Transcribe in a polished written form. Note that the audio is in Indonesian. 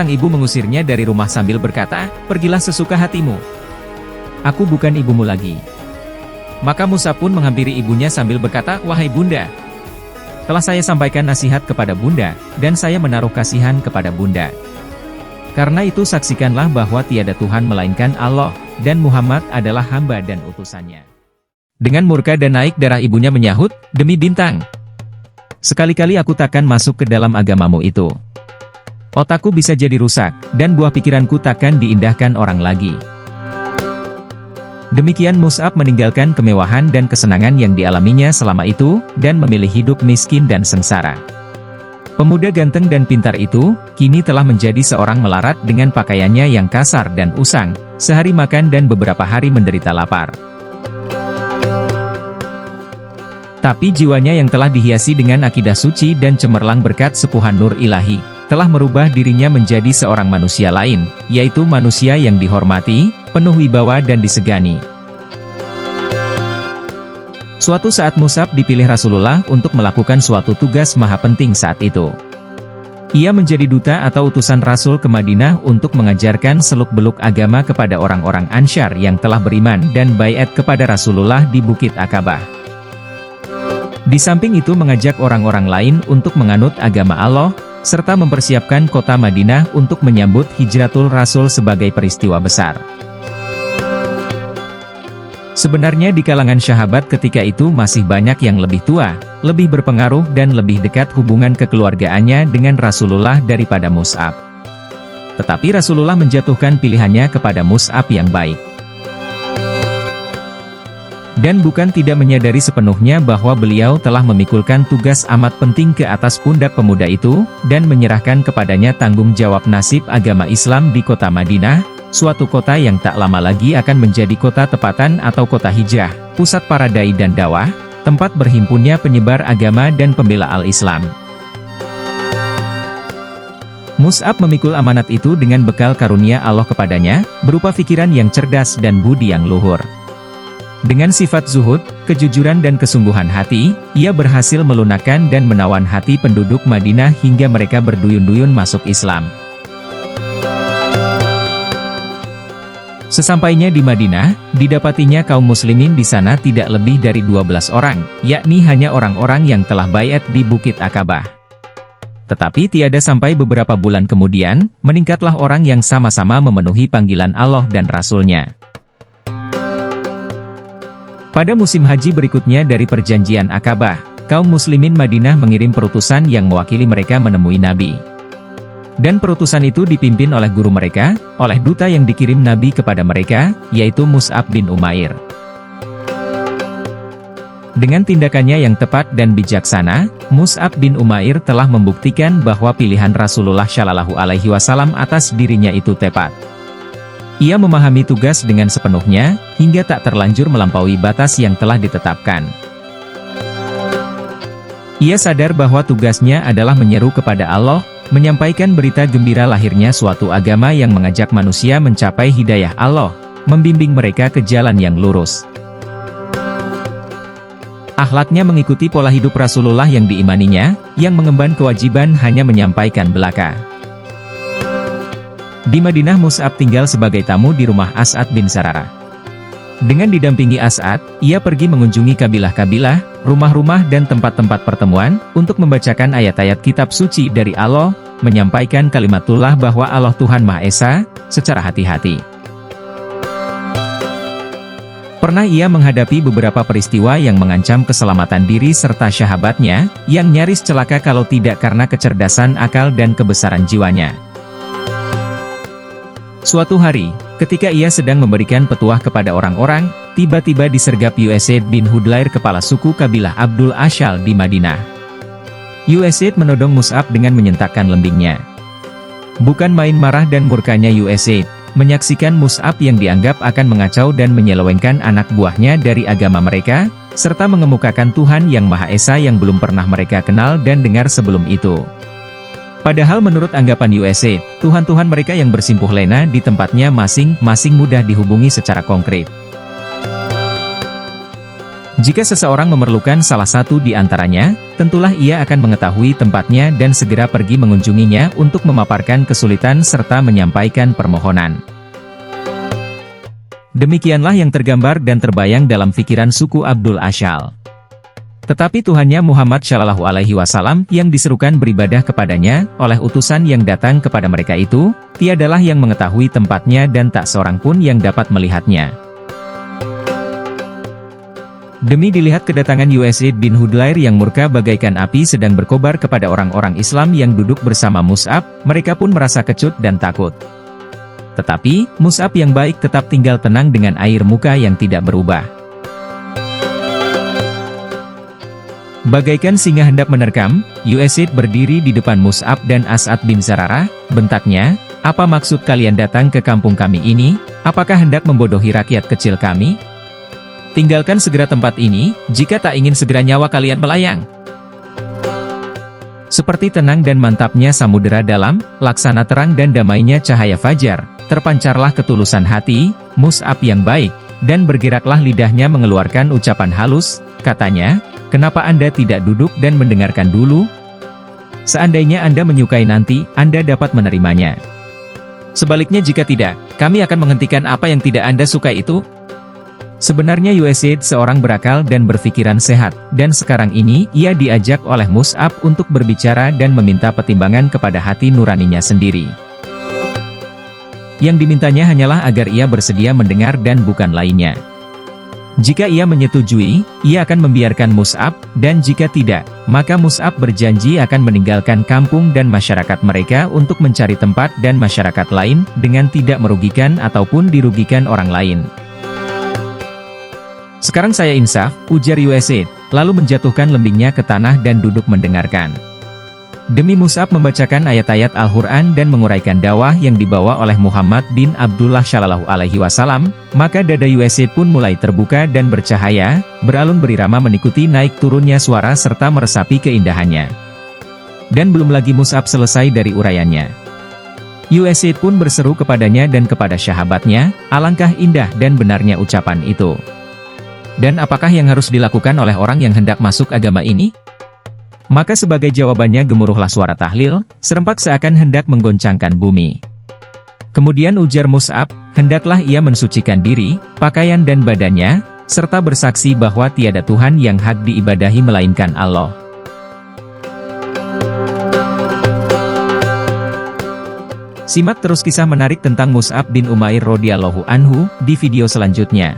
Sang ibu mengusirnya dari rumah sambil berkata, "Pergilah sesuka hatimu. Aku bukan ibumu lagi." Maka Musa pun menghampiri ibunya sambil berkata, "Wahai bunda, telah saya sampaikan nasihat kepada bunda, dan saya menaruh kasihan kepada bunda. Karena itu saksikanlah bahwa tiada Tuhan melainkan Allah, dan Muhammad adalah hamba dan utusannya." Dengan murka dan naik darah ibunya menyahut, "Demi bintang, sekali-kali aku takkan masuk ke dalam agamamu itu. Otakku bisa jadi rusak, dan buah pikiranku takkan diindahkan orang lagi." Demikian Mus'ab meninggalkan kemewahan dan kesenangan yang dialaminya selama itu, dan memilih hidup miskin dan sengsara. Pemuda ganteng dan pintar itu, kini telah menjadi seorang melarat dengan pakaiannya yang kasar dan usang, sehari makan dan beberapa hari menderita lapar. Tapi jiwanya yang telah dihiasi dengan akidah suci dan cemerlang berkat sepuhan nur ilahi, telah merubah dirinya menjadi seorang manusia lain, yaitu manusia yang dihormati, penuh wibawa dan disegani. Suatu saat Mus'ab dipilih Rasulullah untuk melakukan suatu tugas maha penting saat itu. Ia menjadi duta atau utusan Rasul ke Madinah untuk mengajarkan seluk-beluk agama kepada orang-orang Ansyar yang telah beriman dan baiat kepada Rasulullah di Bukit Aqabah. Di samping itu mengajak orang-orang lain untuk menganut agama Allah, serta mempersiapkan kota Madinah untuk menyambut hijratul Rasul sebagai peristiwa besar. Sebenarnya di kalangan sahabat ketika itu masih banyak yang lebih tua, lebih berpengaruh dan lebih dekat hubungan kekeluargaannya dengan Rasulullah daripada Mus'ab. Tetapi Rasulullah menjatuhkan pilihannya kepada Mus'ab yang baik. Dan bukan tidak menyadari sepenuhnya bahwa beliau telah memikulkan tugas amat penting ke atas pundak pemuda itu, dan menyerahkan kepadanya tanggung jawab nasib agama Islam di kota Madinah, suatu kota yang tak lama lagi akan menjadi kota tepatan atau kota hijrah, pusat para dai dan dakwah, tempat berhimpunnya penyebar agama dan pembela al-Islam. Mus'ab memikul amanat itu dengan bekal karunia Allah kepadanya, berupa pikiran yang cerdas dan budi yang luhur. Dengan sifat zuhud, kejujuran dan kesungguhan hati, ia berhasil melunakkan dan menawan hati penduduk Madinah hingga mereka berduyun-duyun masuk Islam. Sesampainya di Madinah, didapatinya kaum muslimin di sana tidak lebih dari 12 orang, yakni hanya orang-orang yang telah baiat di Bukit Aqabah. Tetapi tiada sampai beberapa bulan kemudian, meningkatlah orang yang sama-sama memenuhi panggilan Allah dan Rasul-Nya. Pada musim haji berikutnya dari perjanjian Aqabah, kaum muslimin Madinah mengirim perutusan yang mewakili mereka menemui Nabi. Dan perutusan itu dipimpin oleh guru mereka, oleh duta yang dikirim Nabi kepada mereka, yaitu Mus'ab bin Umair. Dengan tindakannya yang tepat dan bijaksana, Mus'ab bin Umair telah membuktikan bahwa pilihan Rasulullah Shallallahu Alaihi Wasallam atas dirinya itu tepat. Ia memahami tugas dengan sepenuhnya, hingga tak terlanjur melampaui batas yang telah ditetapkan. Ia sadar bahwa tugasnya adalah menyeru kepada Allah, menyampaikan berita gembira lahirnya suatu agama yang mengajak manusia mencapai hidayah Allah, membimbing mereka ke jalan yang lurus. Akhlaknya mengikuti pola hidup Rasulullah yang diimaninya, yang mengemban kewajiban hanya menyampaikan belaka. Di Madinah Mus'ab tinggal sebagai tamu di rumah As'ad bin Sararah. Dengan didampingi As'ad, ia pergi mengunjungi kabilah-kabilah, rumah-rumah dan tempat-tempat pertemuan, untuk membacakan ayat-ayat kitab suci dari Allah, menyampaikan kalimatullah bahwa Allah Tuhan Maha Esa, secara hati-hati. Pernah ia menghadapi beberapa peristiwa yang mengancam keselamatan diri serta sahabatnya, yang nyaris celaka kalau tidak karena kecerdasan akal dan kebesaran jiwanya. Suatu hari, ketika ia sedang memberikan petuah kepada orang-orang, tiba-tiba disergap Usaid bin Hudlair, kepala suku kabilah Abdul Ashal di Madinah. Usaid menodong Mus'ab dengan menyentakkan lembingnya. Bukan main marah dan murkanya Usaid, menyaksikan Mus'ab yang dianggap akan mengacau dan menyelewengkan anak buahnya dari agama mereka, serta mengemukakan Tuhan yang Maha Esa yang belum pernah mereka kenal dan dengar sebelum itu. Padahal menurut anggapan Usaid, Tuhan-Tuhan mereka yang bersimpuh lena di tempatnya masing-masing mudah dihubungi secara konkret. Jika seseorang memerlukan salah satu di antaranya, tentulah ia akan mengetahui tempatnya dan segera pergi mengunjunginya untuk memaparkan kesulitan serta menyampaikan permohonan. Demikianlah yang tergambar dan terbayang dalam pikiran suku Abdul Ashal. Tetapi Tuhannya Muhammad Shallallahu Alaihi Wasallam yang diserukan beribadah kepadanya oleh utusan yang datang kepada mereka itu, tiadalah yang mengetahui tempatnya dan tak seorang pun yang dapat melihatnya. Demi dilihat kedatangan Usaid bin Hudlair yang murka bagaikan api sedang berkobar kepada orang-orang Islam yang duduk bersama Mus'ab, mereka pun merasa kecut dan takut. Tetapi, Mus'ab yang baik tetap tinggal tenang dengan air muka yang tidak berubah. Bagaikan singa hendak menerkam, Usaid berdiri di depan Mus'ab dan As'ad bin Zararah, bentaknya, "Apa maksud kalian datang ke kampung kami ini? Apakah hendak membodohi rakyat kecil kami? Tinggalkan segera tempat ini, jika tak ingin segera nyawa kalian melayang." Seperti tenang dan mantapnya samudera dalam, laksana terang dan damainya cahaya fajar, terpancarlah ketulusan hati, Mus'ab yang baik, dan bergeraklah lidahnya mengeluarkan ucapan halus, katanya, "Kenapa Anda tidak duduk dan mendengarkan dulu? Seandainya Anda menyukai nanti, Anda dapat menerimanya. Sebaliknya jika tidak, kami akan menghentikan apa yang tidak Anda sukai itu." Sebenarnya Usaid seorang berakal dan berpikiran sehat, dan sekarang ini ia diajak oleh Mus'ab untuk berbicara dan meminta pertimbangan kepada hati nuraninya sendiri. Yang dimintanya hanyalah agar ia bersedia mendengar dan bukan lainnya. Jika ia menyetujui, ia akan membiarkan Mus'ab, dan jika tidak, maka Mus'ab berjanji akan meninggalkan kampung dan masyarakat mereka untuk mencari tempat dan masyarakat lain, dengan tidak merugikan ataupun dirugikan orang lain. "Sekarang saya insaf," ujar Usaid, lalu menjatuhkan lembingnya ke tanah dan duduk mendengarkan. Demi Mus'ab membacakan ayat-ayat Al-Quran dan menguraikan dakwah yang dibawa oleh Muhammad bin Abdullah Shallallahu Alaihi Wasallam, maka dada Usaid pun mulai terbuka dan bercahaya, beralun berirama mengikuti naik turunnya suara serta meresapi keindahannya. Dan belum lagi Mus'ab selesai dari uraiannya, Usaid pun berseru kepadanya dan kepada sahabatnya, "Alangkah indah dan benarnya ucapan itu. Dan apakah yang harus dilakukan oleh orang yang hendak masuk agama ini?" Maka sebagai jawabannya gemuruhlah suara tahlil, serempak seakan hendak menggoncangkan bumi. Kemudian ujar Mus'ab, hendaklah ia mensucikan diri, pakaian dan badannya, serta bersaksi bahwa tiada Tuhan yang hak diibadahi melainkan Allah. Simak terus kisah menarik tentang Mus'ab bin Umair radhiyallahu anhu di video selanjutnya.